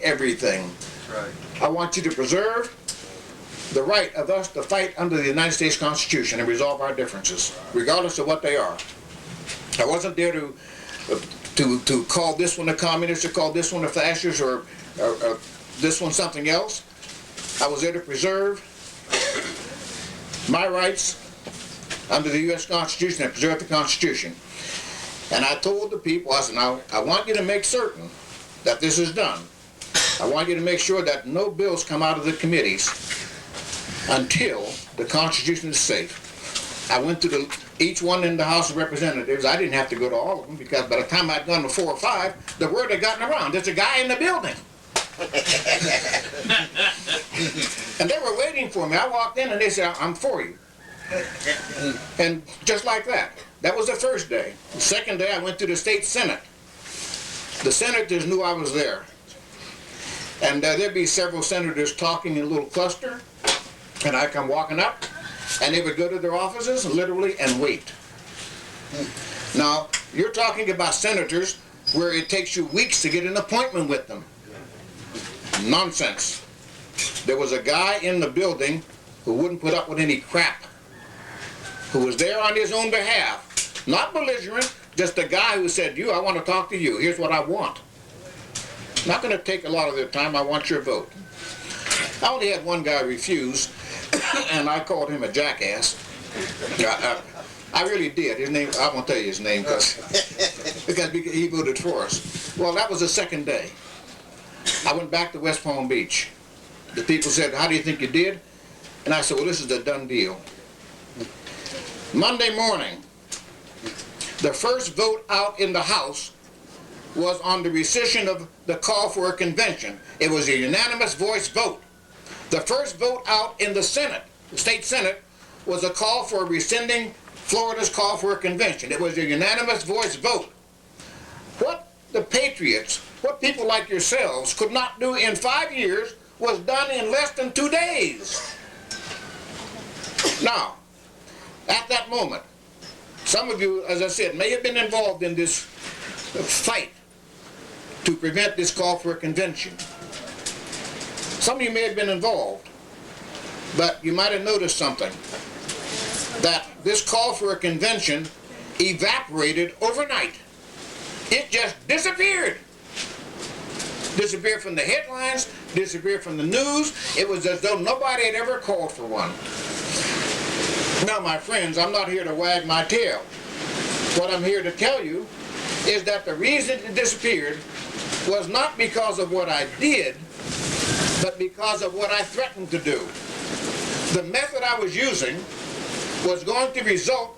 everything. Right. I want you to preserve the right of us to fight under the United States Constitution and resolve our differences, regardless of what they are. I wasn't there to call this one a communist or call this one a fascist or this one something else. I was there to preserve my rights under the U.S. Constitution and preserve the Constitution. And I told the people, I said, now I want you to make certain that this is done. I want you to make sure that no bills come out of the committees until the Constitution is safe. I went to each one in the House of Representatives. I didn't have to go to all of them because by the time I'd gone to 4 or 5, the word had gotten around. There's a guy in the building. And they were waiting for me. I walked in and they said, I'm for you. And just like that. That was the first day. The second day I went to the state Senate. The senators knew I was there. And there'd be several senators talking in a little cluster. And I'd come walking up, and they would go to their offices, literally, and wait. Now, you're talking about senators where it takes you weeks to get an appointment with them. Nonsense. There was a guy in the building who wouldn't put up with any crap, who was there on his own behalf. Not belligerent, just a guy who said, I want to talk to you. Here's what I want. Not going to take a lot of their time. I want your vote. I only had one guy refuse, and I called him a jackass. I really did. His name, I won't tell you his name because he voted for us. Well, that was the second day. I went back to West Palm Beach. The people said, how do you think you did? And I said, well, this is a done deal. Monday morning, the first vote out in the House was on the rescission of the call for a convention. It was a unanimous voice vote. The first vote out in the Senate, the state Senate, was a call for rescinding Florida's call for a convention. It was a unanimous voice vote. What the patriots, what people like yourselves could not do in 5 years was done in less than 2 days. Now, at that moment, some of you, as I said, may have been involved in this fight to prevent this call for a convention. Some of you may have been involved, but you might have noticed something, that this call for a convention evaporated overnight. It just disappeared. Disappeared from the headlines, disappeared from the news. It was as though nobody had ever called for one. Now, my friends, I'm not here to wag my tail. What I'm here to tell you is that the reason it disappeared was not because of what I did, but because of what I threatened to do. The method I was using was going to result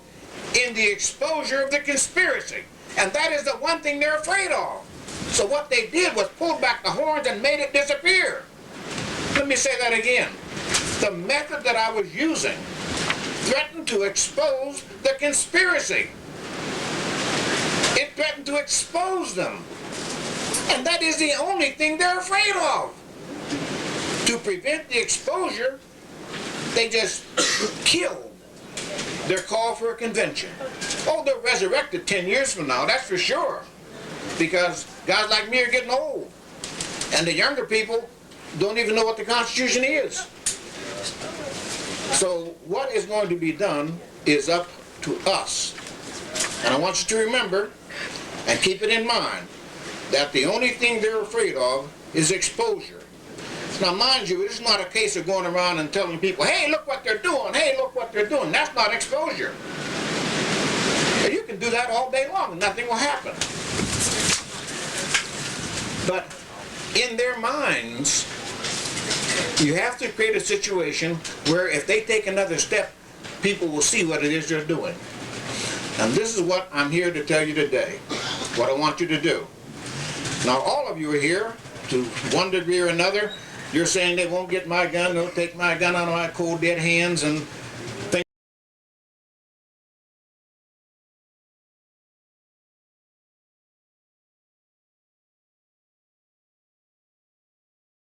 in the exposure of the conspiracy. And that is the one thing they're afraid of. So what they did was pull back the horns and made it disappear. Let me say that again. The method that I was using threatened to expose the conspiracy. It threatened to expose them. And that is the only thing they're afraid of. To prevent the exposure, they just killed their call for a convention. Oh, they'll resurrect it 10 years from now, that's for sure. Because guys like me are getting old. And the younger people don't even know what the Constitution is. So what is going to be done is up to us. And I want you to remember and keep it in mind that the only thing they're afraid of is exposure. Now, mind you, it's not a case of going around and telling people, hey, look what they're doing, hey, look what they're doing. That's not exposure. And you can do that all day long and nothing will happen. But in their minds, you have to create a situation where if they take another step, people will see what it is they're doing. And this is what I'm here to tell you today, what I want you to do. Now, all of you are here to one degree or another. You're saying they won't get my gun, they'll take my gun out of my cold dead hands, and